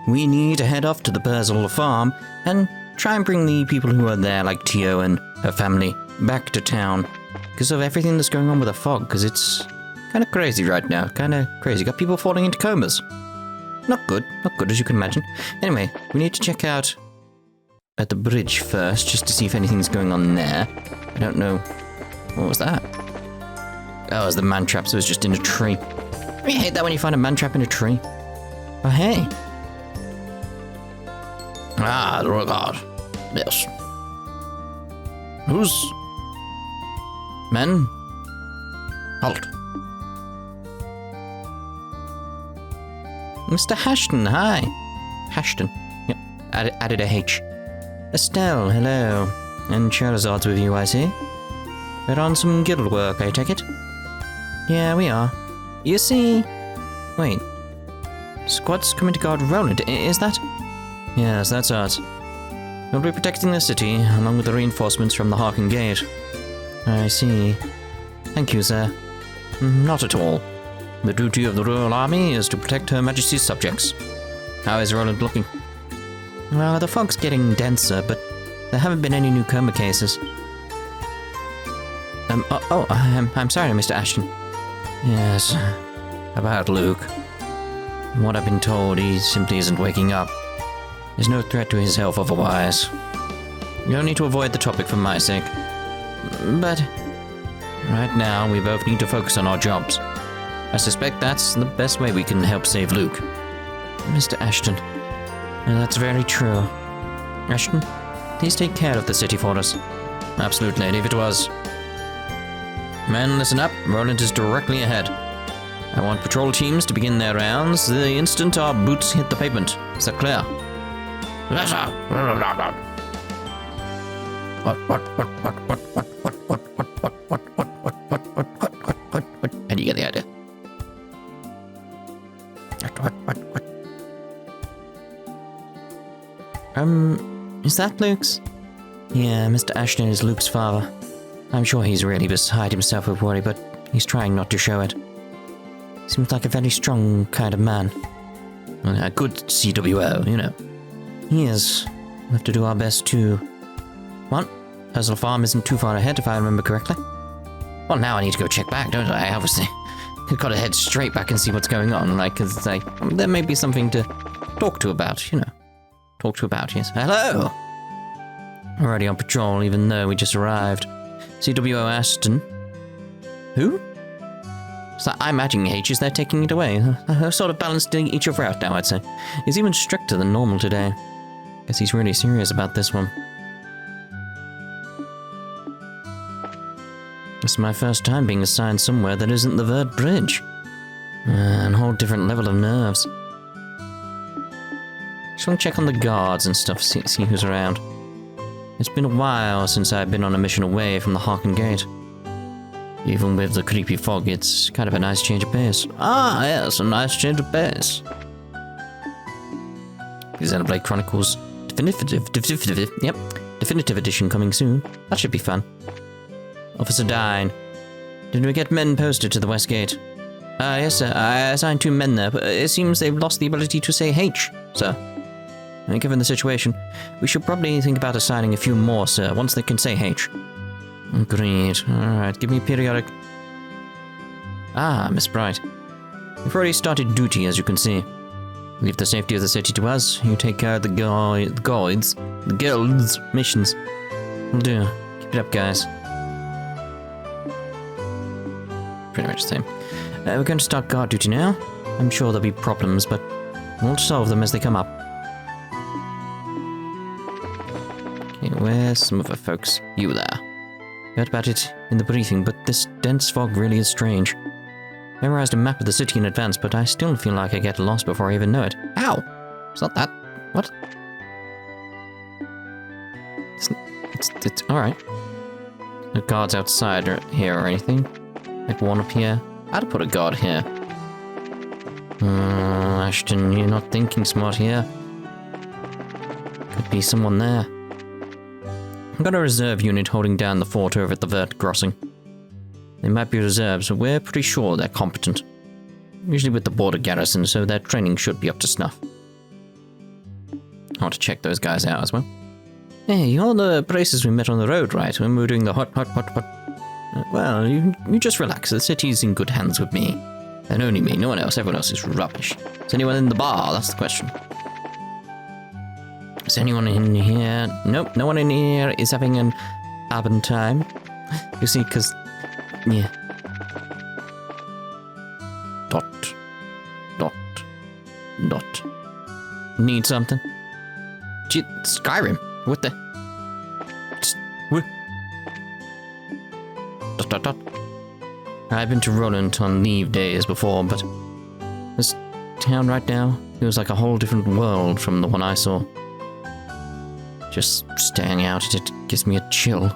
we need to head off to the Perzel Farm and try and bring the people who are there, like Tio and her family, back to town. Because of everything that's going on with the fog, because it's kind of crazy right now. Kind of crazy. Got people falling into comas. Not good as you can imagine. Anyway, we need to check out at the bridge first, just to see if anything's going on there. I don't know. What was that? Oh, it was the man trap, so it was just in a tree. I hate that when you find a man trap in a tree. Oh, hey. Ah, the royal guard. Yes. Who's... Men? Halt. Mr. Ashton, hi. Ashton. Yep, added a H. Estelle, hello. And Charizard's with you, I see. We're on some guild work, I take it? Yeah, we are. You see... Wait. Squad's coming to guard Roland, is that? Yes, that's ours. We'll be protecting the city, along with the reinforcements from the Harken Gate. I see. Thank you, sir. Not at all. The duty of the Royal Army is to protect Her Majesty's subjects. How is Roland looking? Well, the fog's getting denser, but there haven't been any new coma cases. I'm sorry, Mr. Ashton. Yes, about Luke. From what I've been told, he simply isn't waking up. There's no threat to his health otherwise. You don't need to avoid the topic for my sake. But right now, we both need to focus on our jobs. I suspect that's the best way we can help save Luke. Mr. Ashton, that's very true. Ashton, please take care of the city for us. Absolutely, leave it to us. Men, listen up. Roland is directly ahead. I want patrol teams to begin their rounds the instant our boots hit the pavement. Is that clear? Yes, sir. What? And you get the idea. Is that Luke's? Yeah, Mr. Ashton is Luke's father. I'm sure he's really beside himself with worry, but he's trying not to show it. Seems like a very strong kind of man. A good CWO, you know. He is. We'll have to do our best to... What? Perzel Farm isn't too far ahead, if I remember correctly. Well, now I need to go check back, don't I? Obviously. I've got to head straight back and see what's going on, like, because there may be something to talk to about, you know. Talk to about, yes. Hello! Already on patrol, even though we just arrived. CWO Ashton. Who? So I'm imagining H's, they're taking it away. Sort of balanced each other out now, I'd say. He's even stricter than normal today. Guess he's really serious about this one. It's my first time being assigned somewhere that isn't the Vert Bridge. A whole different level of nerves. Just want to check on the guards and stuff, see who's around. It's been a while since I've been on a mission away from the Harken Gate. Even with the creepy fog, it's kind of a nice change of pace. Ah, yes, a nice change of pace. Xenoblade Chronicles Definitive Edition coming soon. That should be fun. Officer Dine. Did we get men posted to the West Gate? Yes, sir. I assigned 2 men there, but it seems they've lost the ability to say H, sir. And given the situation, we should probably think about assigning a few more, sir, once they can say H. Agreed. Alright, give me a periodic... Ah, Miss Bright. We've already started duty, as you can see. Leave the safety of the city to us. You take care of the guild's missions. Will do. Keep it up, guys. Pretty much the same. We're going to start guard duty now. I'm sure there'll be problems, but we'll solve them as they come up. Okay, where's some other folks? You there. Heard about it in the briefing, but this dense fog really is strange. Memorized a map of the city in advance, but I still feel like I get lost before I even know it. Ow! It's not that. What? It's alright. No guards outside or here or anything. Like one up here. I'd put a guard here. Ashton, you're not thinking smart here. Could be someone there. I've got a reserve unit holding down the fort over at the Vert Crossing. They might be reserves, but we're pretty sure they're competent. Usually with the border garrison, so their training should be up to snuff. I want to check those guys out as well. Hey, you're the braces we met on the road, right? When we were doing the hot. Well, you just relax. The city's in good hands with me. And only me, no one else. Everyone else is rubbish. Is anyone in the bar? That's the question. Is anyone in here? Nope, no one in here is having an urban time. You see, because... yeah. Dot. Need something? Skyrim? What the? Dot. I've been to Roland on leave days before, but this town right now feels like a whole different world from the one I saw. Just staring out at it gives me a chill.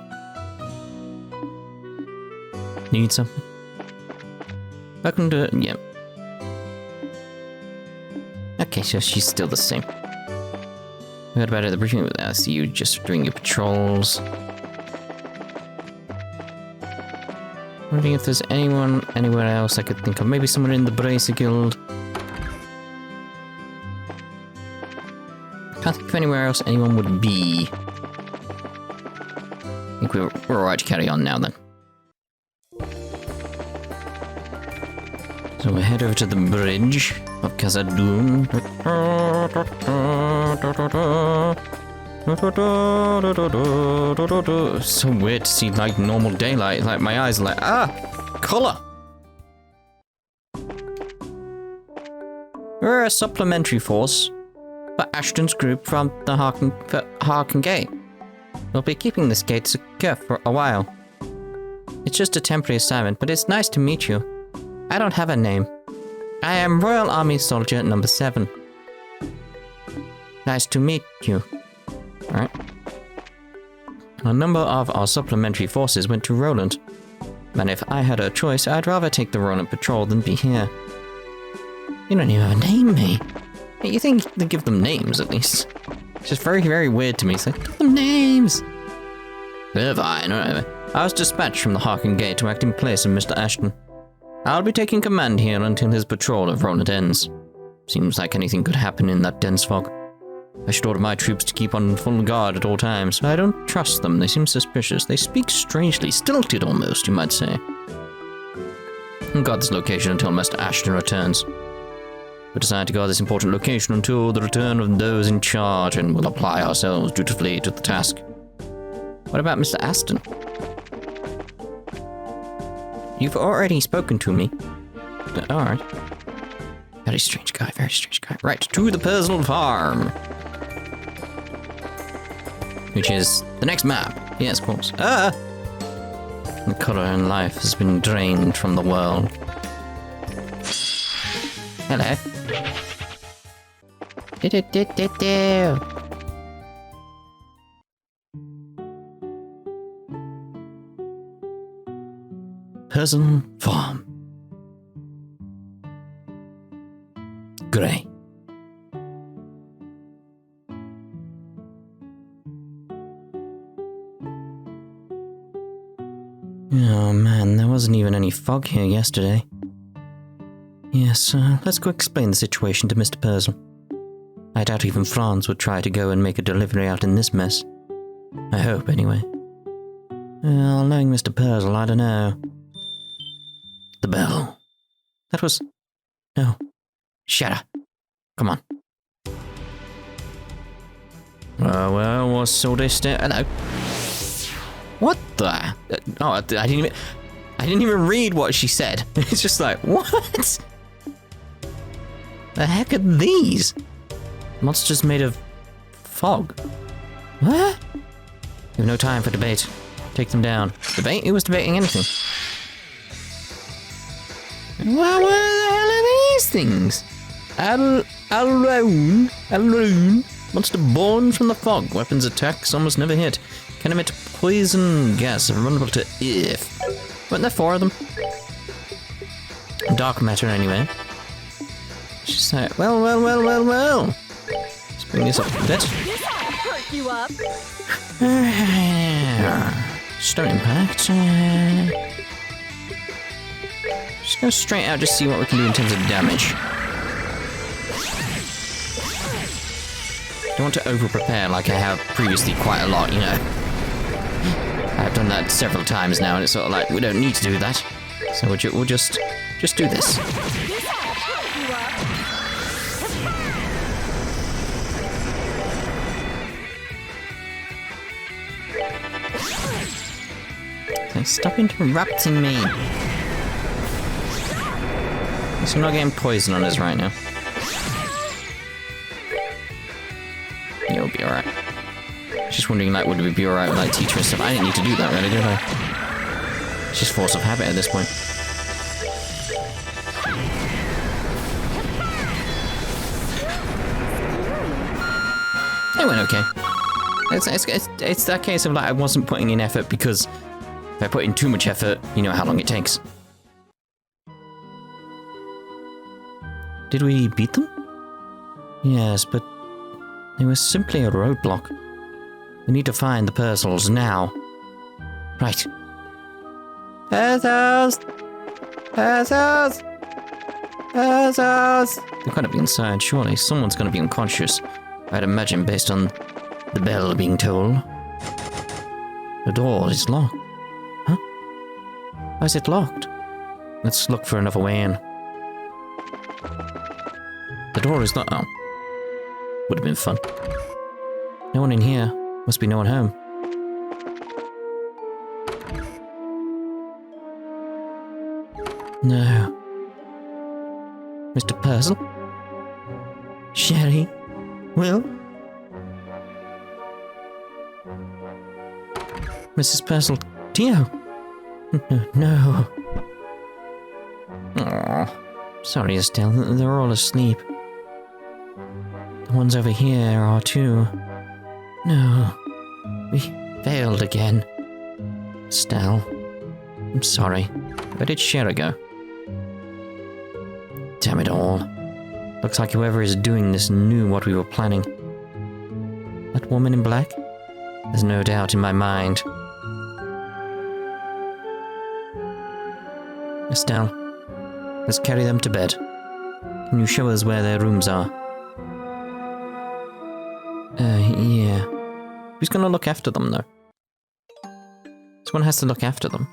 Need something? Welcome to... yeah. Okay, so she's still the same. We heard about it at the briefing with us. You just doing your patrols. Wondering if there's anyone anywhere else I could think of. Maybe someone in the Bracer Guild. Can't think of anywhere else anyone would be. I think we're alright to carry on now then. So we'll head over to the bridge of Khazad-dûm. So weird to see like normal daylight. Like my eyes are like, colour. We're a supplementary force for Ashton's group from the Harken Gate. We'll be keeping this gate secure for a while. It's just a temporary assignment, but it's nice to meet you. I don't have a name. I am Royal Army Soldier number 7. Nice to meet you. Alright. A number of our supplementary forces went to Roland. And if I had a choice, I'd rather take the Roland patrol than be here. You don't even have a name, mate. You think they give them names, at least. It's just very, very weird to me. It's like, give them names! Fine, alright. I was dispatched from the Harken Gate to act in place of Mr. Ashton. I'll be taking command here until his patrol of Roland ends. Seems like anything could happen in that dense fog. I should order my troops to keep on full guard at all times. I don't trust them. They seem suspicious. They speak strangely, stilted almost, you might say. I'll guard this location until Mr. Ashton returns. We decide to guard this important location until the return of those in charge, and we'll apply ourselves dutifully to the task. What about Mr. Ashton? You've already spoken to me. Alright. Very strange guy, very strange guy. Right, to the Perzel Farm. Which is the next map. Yes, of course. The colour in life has been drained from the world. Hello. Perzel Farm. Grey. Oh man, there wasn't even any fog here yesterday. Yes, let's go explain the situation to Mr. Perzel. I doubt even Franz would try to go and make a delivery out in this mess. I hope, anyway. Well, knowing Mr. Perzel, I don't know. The bell. That was... No. Shut up. Come on. Well, what's all this? Hello. What the? Oh, I didn't even read what she said. It's just like, what? The heck are these? Monsters made of fog. What? We have no time for debate. Take them down. Debate? Who was debating anything? What the hell are these things? Alone. Monster born from the fog. Weapons attacks almost never hit. Can emit poison gas vulnerable to if. Weren't there 4 of them? Dark matter anyway. She's like, well. Let's bring this up a bit. Perk you up. Stone impact. Just go straight out, just see what we can do in terms of damage. Don't want to over-prepare like I have previously quite a lot, you know. I've done that several times now, and it's sort of like, we don't need to do that. So we'll just do this. So stop interrupting me. So we're not getting poison on us right now. You'll be alright. Just wondering, like, would we be alright with, like, teacher and stuff? I didn't need to do that, really, did I? It's just force of habit at this point. It went okay. It's that case of, like, I wasn't putting in effort because if I put in too much effort, you know how long it takes. Did we beat them? Yes, but they were simply a roadblock. We need to find the Perzels now. Right. Perzels! Perzels! Perzels! They've got to be inside, surely. Someone's going to be unconscious. I'd imagine based on the bell being tolled. The door is locked. Huh? Why is it locked? Let's look for another way in. The door is not... Oh. Would have been fun. No one in here. Must be no one home. No. Mr. Perzel? Sherry? Will? Mrs. Perzel? Dio? No. Aww. Sorry, Estelle. They're all asleep. The ones over here are too. No. We failed again. Estelle. I'm sorry. Where did Sherry go? Damn it all. Looks like whoever is doing this knew what we were planning. That woman in black? There's no doubt in my mind. Estelle, let's carry them to bed. Can you show us where their rooms are? Yeah. Who's gonna look after them, though? Someone has to look after them.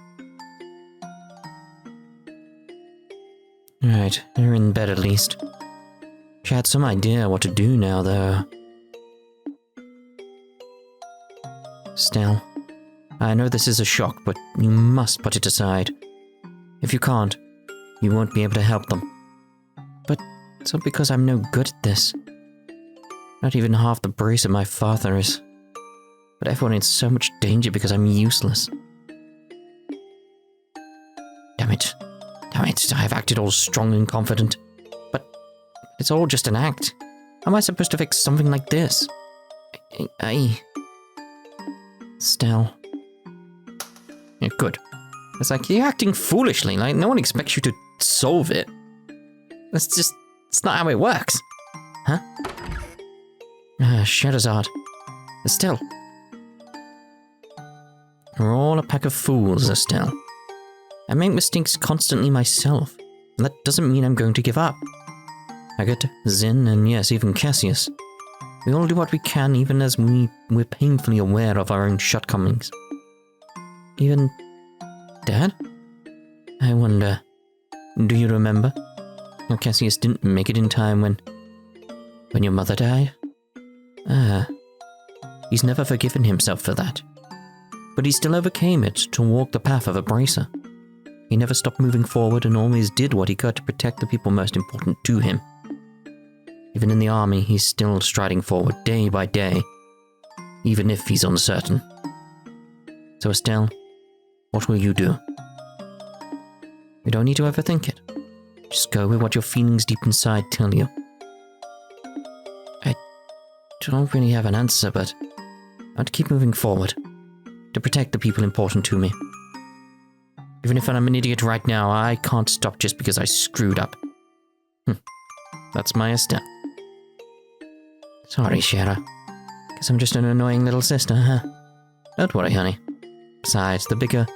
Right, they're in bed at least. She had some idea what to do now, though. Estelle, I know this is a shock, but you must put it aside. If you can't, you won't be able to help them. But it's all because I'm no good at this. Not even half the bracer my father is. But everyone in so much danger because I'm useless. Damn it. Damn it, I've acted all strong and confident. But it's all just an act. How am I supposed to fix something like this? Estelle. Yeah, good. It's like, you're acting foolishly, like, no one expects you to solve it. It's not how it works. Huh? Shadowzard. Estelle. We're all a pack of fools, Estelle. I make mistakes constantly myself, and that doesn't mean I'm going to give up. Agatha, Zin, and yes, even Cassius. We all do what we can, even as we're painfully aware of our own shortcomings. Even Dad? I wonder, do you remember how Cassius didn't make it in time when your mother died? He's never forgiven himself for that. But he still overcame it to walk the path of a bracer. He never stopped moving forward and always did what he could to protect the people most important to him. Even in the army, he's still striding forward day by day, even if he's uncertain. So Estelle, what will you do? You don't need to overthink it. Just go with what your feelings deep inside tell you. I don't really have an answer, but I want to keep moving forward, to protect the people important to me. Even if I'm an idiot right now, I can't stop just because I screwed up. That's my Estelle. Sorry, Shara. Guess I'm just an annoying little sister, huh? Don't worry, honey. Besides, the bigger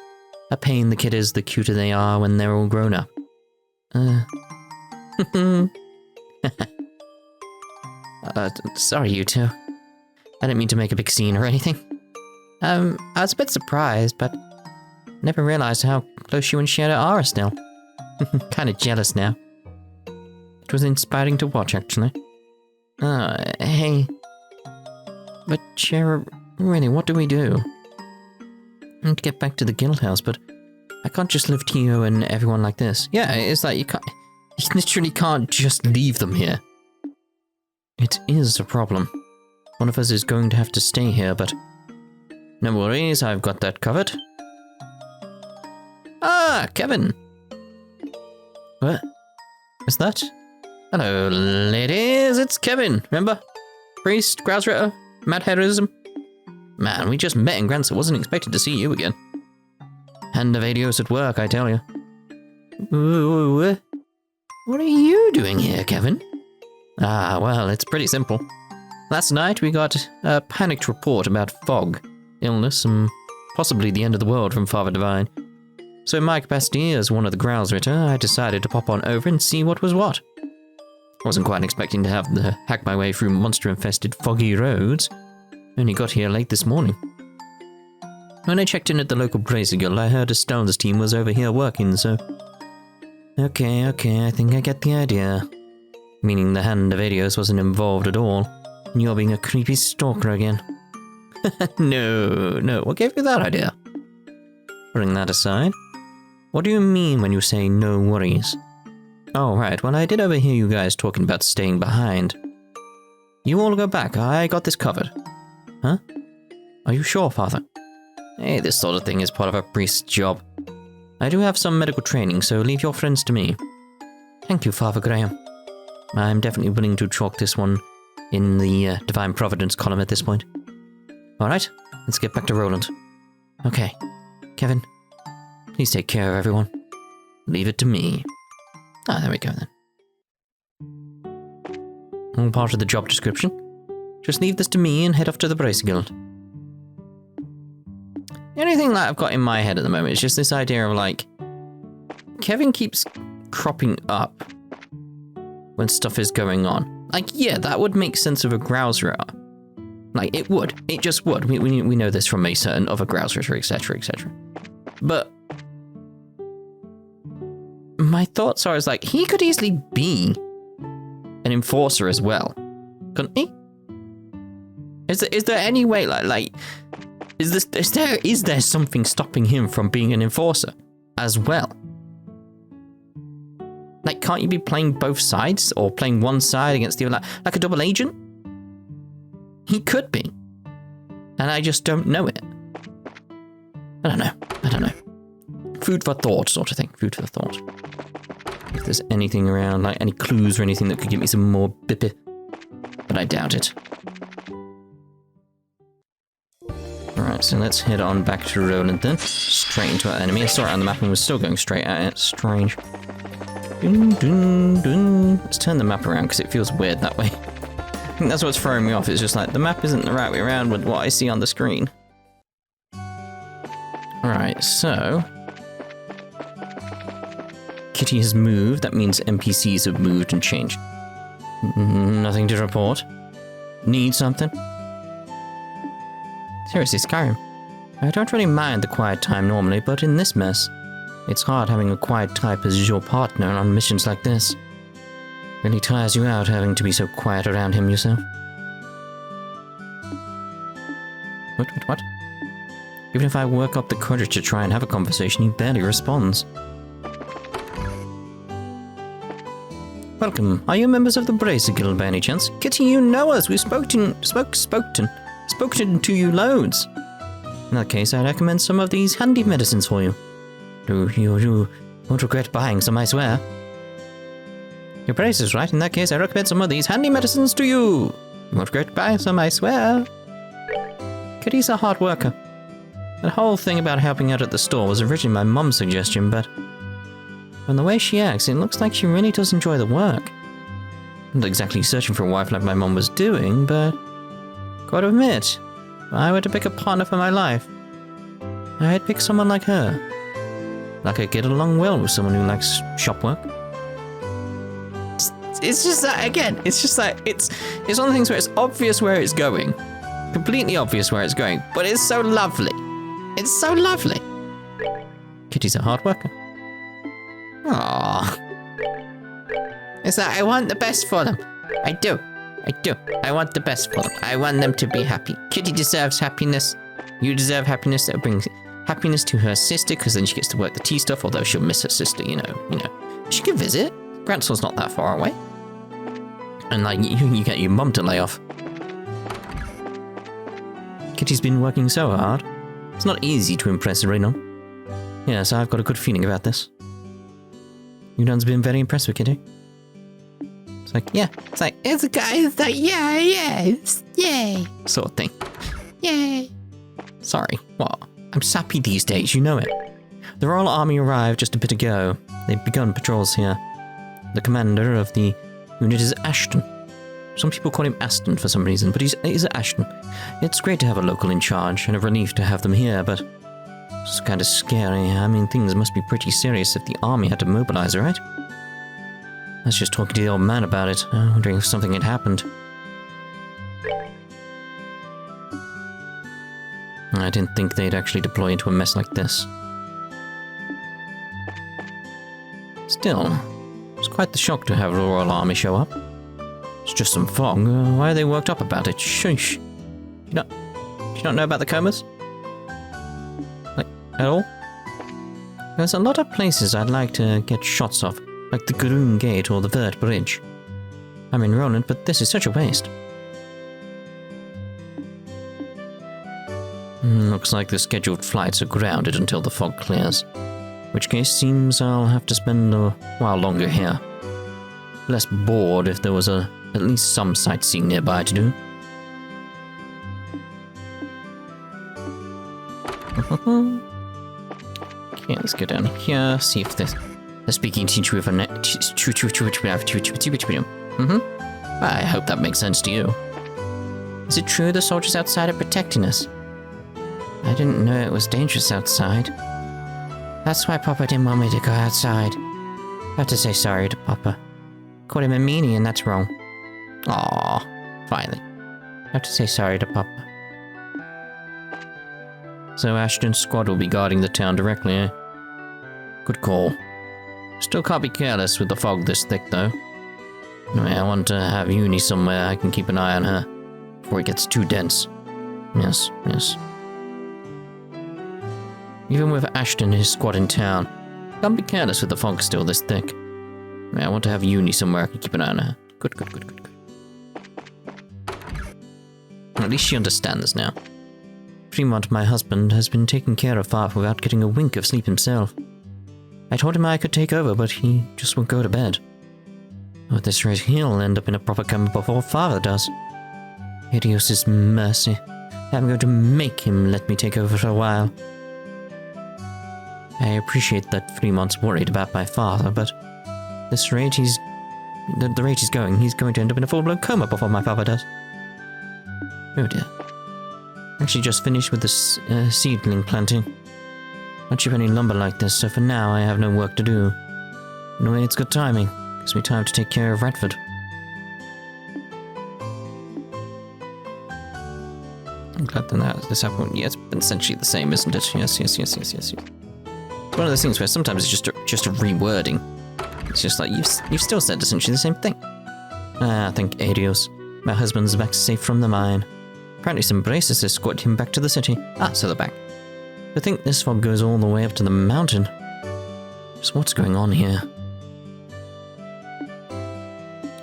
a pain the kid is, the cuter they are when they're all grown up. Sorry, you two. I didn't mean to make a big scene or anything. I was a bit surprised, but never realized how close you and Shadow are still. Kinda jealous now. It was inspiring to watch, actually. Hey. But, Shadow, really, what do we do? I need to get back to the guild house, but I can't just leave Tio and everyone like this. Yeah, it's like you literally can't just leave them here. It is a problem. One of us is going to have to stay here, but no worries, I've got that covered. Ah, Kevin! What? Is that? Hello, ladies, it's Kevin, remember? Priest, Grousritter, Mad Heroism. Man, we just met in Grants, I wasn't expecting to see you again. Hand of Adios at work, I tell you. Ooh, what are you doing here, Kevin? Ah, well, it's pretty simple. Last night we got a panicked report about fog, illness, and possibly the end of the world from Father Divine. So in my capacity as one of the Grousritter, I decided to pop on over and see what was what. Wasn't quite expecting to have to hack my way through monster-infested foggy roads. Only got here late this morning. When I checked in at the local Brazier Guild, I heard Estelle's team was over here working, so... Okay, I think I get the idea. Meaning the Hand of Adios wasn't involved at all, and you're being a creepy stalker again. No, what gave you that idea? Putting that aside, what do you mean when you say no worries? Oh, right, well I did overhear you guys talking about staying behind. You all go back, I got this covered. Huh? Are you sure, Father? Hey, this sort of thing is part of a priest's job. I do have some medical training, so leave your friends to me. Thank you, Father Graham. I'm definitely willing to chalk this one in the Divine Providence column at this point. Alright, let's get back to Roland. Okay, Kevin, please take care of everyone. Leave it to me. Ah, there we go then. All part of the job description. Just leave this to me and head off to the Brazier Guild. The only thing that I've got in my head at the moment is just this idea of like, Kevin keeps cropping up when stuff is going on. Like, yeah, that would make sense of a Grousritter. Like, it would. It just would. We know this from a certain other Grousritter, etc., etc. But my thoughts are like, he could easily be an enforcer as well, couldn't he? Is there any way is there something stopping him from being an enforcer as well? Like, can't you be playing both sides or playing one side against the other, like a double agent? He could be, and I just don't know it. I don't know. Food for thought, sort of thing. Food for thought. If there's anything around, like any clues or anything that could give me some more bippy, but I doubt it. Alright, so let's head on back to Roland then. Straight into our enemy. I saw it on the map and was still going straight at it. Strange. Dun, dun, dun. Let's turn the map around because it feels weird that way. I think that's what's throwing me off. It's just like, the map isn't the right way around with what I see on the screen. Alright, so... Kitty has moved. That means NPCs have moved and changed. Nothing to report. Need something? Seriously, Skyrim. I don't really mind the quiet time normally, but in this mess, it's hard having a quiet type as your partner on missions like this. Really tires you out having to be so quiet around him yourself. What? Even if I work up the courage to try and have a conversation, he barely responds. Welcome. Are you members of the Brazier Guild by any chance? Kitty, you know us. We've spoken to you loads. In that case, I recommend some of these handy medicines for you. You won't regret buying some, I swear. Your price is right. In that case, I recommend some of these handy medicines to you. You won't regret buying some, I swear. Kitty's a hard worker. The whole thing about helping out at the store was originally my mum's suggestion, but from the way she acts, it looks like she really does enjoy the work. Not exactly searching for a wife like my mum was doing, but gotta admit, if I were to pick a partner for my life, I'd pick someone like her. Like I get along well with someone who likes shop work. It's just that, again, it's just like, it's one of the things where it's obvious where it's going, completely obvious where it's going, but it's so lovely. It's so lovely. Kitty's a hard worker. Aww. It's like, I want the best for them. I do. I want the best for them. I want them to be happy. Kitty deserves happiness. You deserve happiness. That brings happiness to her sister, because then she gets to work the tea stuff, although she'll miss her sister, you know. She can visit. Grantson's not that far away. And like, you get your mum to lay off. Kitty's been working so hard. It's not easy to impress Reno. Yes, I've got a good feeling about this. Yunan's been very impressed with Kitty. It's like, yeah. It's like, yeah, yay. Sort of thing. Yay. Sorry, what? I'm sappy these days, you know it. The Royal Army arrived just a bit ago. They've begun patrols here. The commander of the unit is Ashton. Some people call him Aston for some reason, but he's Ashton. It's great to have a local in charge, and a relief to have them here, but it's kind of scary. I mean, things must be pretty serious if the army had to mobilize, right? I was just talking to the old man about it, wondering if something had happened. I didn't think they'd actually deploy into a mess like this. Still, it's quite the shock to have the Royal Army show up. It's just some fog. Why are they worked up about it? Shush. Do you not know about the comas? Like, at all? There's a lot of places I'd like to get shots of, like the Garoon Gate or the Vert Bridge. I'm in Roland, but this is such a waste. Looks like the scheduled flights are grounded until the fog clears. In which case, seems I'll have to spend a while longer here. Less bored if there was at least some sightseeing nearby to do. Okay, let's go down here, see if the speaking teacher with a net. I hope that makes sense to you. Is it true the soldiers outside are protecting us? I didn't know it was dangerous outside. That's why Papa didn't want me to go outside. I have to say sorry to Papa. Called him a meanie and that's wrong. Aww, finally. I have to say sorry to Papa. So Ashton's squad will be guarding the town directly, eh? Good call. Still can't be careless with the fog this thick, though. Anyway, I want to have Uni somewhere I can keep an eye on her before it gets too dense. Yes. Even with Ashton and his squad in town, can't be careless with the fog still this thick. I want to have Uni somewhere I can keep an eye on her. Good. At least she understands now. Fremont, my husband, has been taking care of Father without getting a wink of sleep himself. I told him I could take over, but he just won't go to bed. At this rate, he'll end up in a proper coma before Father does. Hideous' mercy. I'm going to make him let me take over for a while. I appreciate that Fremont's worried about my father, but this rate the rate he's going to end up in a full-blown coma before my father does. Oh dear. Actually just finished with the seedling planting. Not sure of any lumber like this, so for now I have no work to do. In a way, it's good timing. Gives me time to take care of Radford. I'm glad that this happened. Yeah, it's been essentially the same, isn't it? Yes. It's one of those things where sometimes it's just a rewording. It's just like, you've still said essentially the same thing. Thank Adios. My husband's back safe from the mine. Apparently some braces escorted him back to the city. So they're back. I think this fog goes all the way up to the mountain. So what's going on here?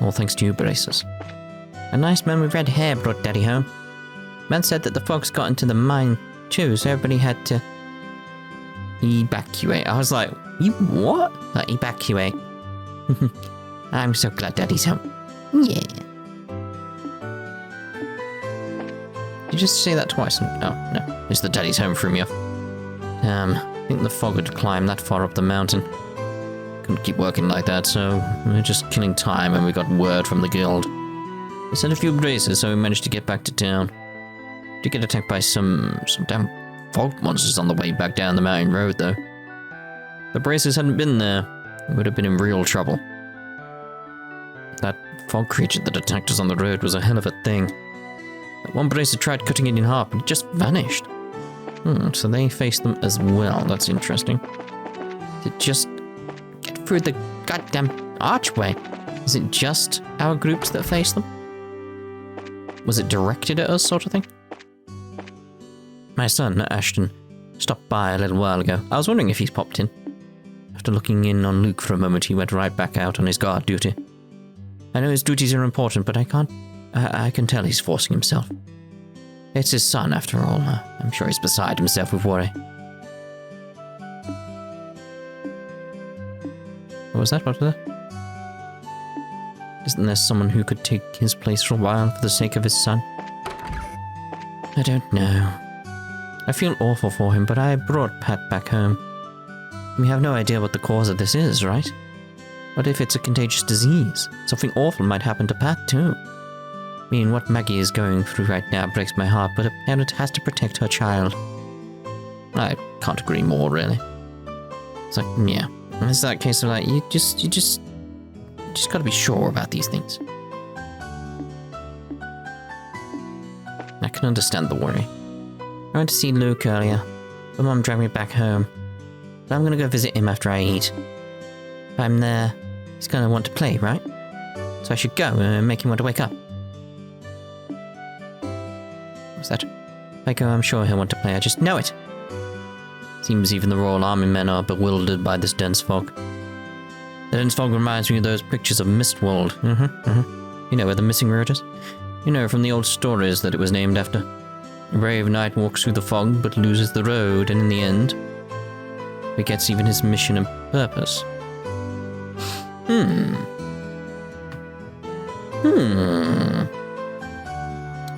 All thanks to you, braces. A nice man with red hair brought Daddy home. Man said that the fog's got into the mine too, so everybody had to evacuate. I was like, you what? Like, evacuate. I'm so glad Daddy's home. Yeah. Did you just say that twice? Oh, no. It's the Daddy's home threw me off. I think the fog had climbed that far up the mountain. Couldn't keep working like that, so we were just killing time when we got word from the guild. We sent a few braces, so we managed to get back to town. Did get attacked by some damn fog monsters on the way back down the mountain road, though. If the braces hadn't been there, we would have been in real trouble. That fog creature that attacked us on the road was a hell of a thing. One bracer tried cutting it in half, but it just vanished. So they faced them as well. That's interesting. Did it just get through the goddamn archway? Is it just our groups that face them? Was it directed at us, sort of thing? My son, Ashton, stopped by a little while ago. I was wondering if he's popped in. After looking in on Luke for a moment, he went right back out on his guard duty. I know his duties are important, but I can tell he's forcing himself. It's his son, after all. I'm sure he's beside himself with worry. What was that? What was that? Isn't there someone who could take his place for a while for the sake of his son? I don't know. I feel awful for him, but I brought Pat back home. We have no idea what the cause of this is, right? What if it's a contagious disease? Something awful might happen to Pat, too. I mean, what Maggie is going through right now breaks my heart, but a parent has to protect her child. I can't agree more, really. It's like, yeah. It's that case of like, you just gotta be sure about these things. I can understand the worry. I went to see Luke earlier, but Mum dragged me back home. But I'm gonna go visit him after I eat. If I'm there, he's gonna want to play, right? So I should go and make him want to wake up. What's that? If I go, I'm sure he'll want to play, I just know it. Seems even the Royal Army men are bewildered by this dense fog. The dense fog reminds me of those pictures of Mistworld. You know where the missing road is? You know from the old stories that it was named after. A brave knight walks through the fog but loses the road, and in the end, forgets even his mission and purpose.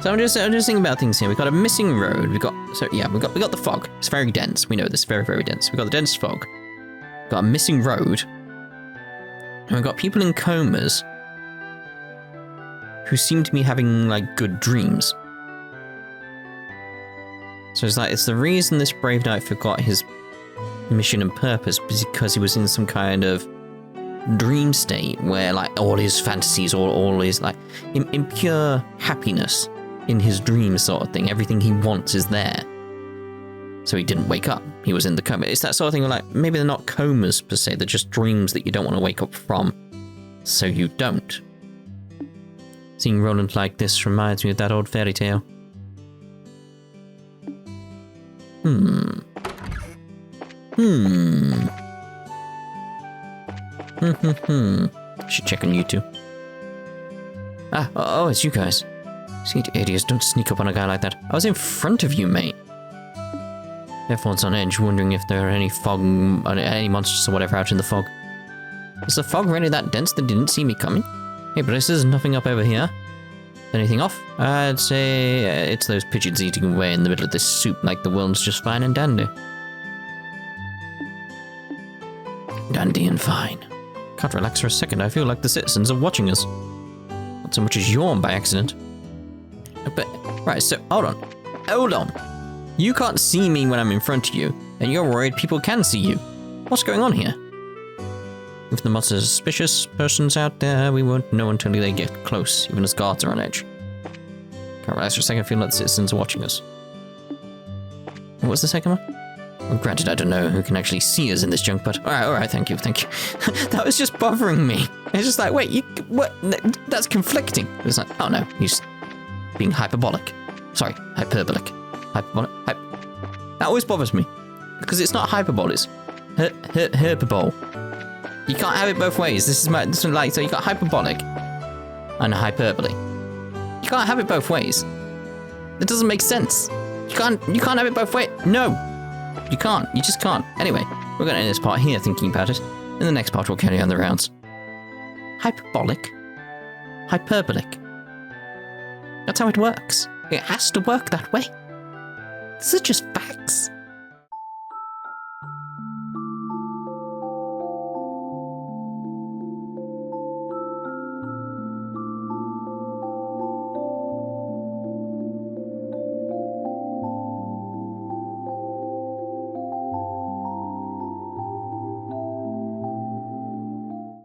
So I'm just thinking about things here. We've got a missing road. We got the fog. It's very dense. We know this. Very, very dense. We've got the dense fog. We've got a missing road. And we've got people in comas who seem to be having, like, good dreams. So it's like, it's the reason this brave knight forgot his mission and purpose because he was in some kind of dream state where, like, all his fantasies, all his, like, in pure happiness in his dream sort of thing. Everything he wants is there. So he didn't wake up. He was in the coma. It's that sort of thing where, like, maybe they're not comas per se. They're just dreams that you don't want to wake up from. So you don't. Seeing Roland like this reminds me of that old fairy tale. Should check on you two. Oh, it's you guys. See, idiots, don't sneak up on a guy like that. I was in front of you, mate. Everyone's on edge, wondering if there are any monsters or whatever out in the fog. Was the fog really that dense they didn't see me coming? Hey, Brice, there's nothing up over here. Anything off? I'd say it's those pigeons eating away in the middle of this soup like the world's just fine and dandy. Dandy and fine. Can't relax for a second. I feel like the citizens are watching us. Not so much as yawn by accident. But, right, so, hold on. You can't see me when I'm in front of you, and you're worried people can see you. What's going on here? If the monsters are suspicious persons out there, we won't know until they get close, even as guards are on edge. Can't relax for a second, I feel like the citizens are watching us. What was the second one? Well, granted, I don't know who can actually see us in this junk, but alright, thank you. That was just bothering me. It's just like, wait, what? That's conflicting. It's like, oh no, he's being hyperbolic. Sorry, hyperbolic. That always bothers me. Because it's not hyperbole, it's hyperbole. You can't have it both ways. This is like, so you got hyperbolic and hyperbole. You can't have it both ways. It doesn't make sense. You can't have it both ways. No, you can't. You just can't. Anyway, we're going to end this part here thinking about it. In the next part, we'll carry on the rounds. Hyperbolic? Hyperbolic. That's how it works. It has to work that way. These are just facts.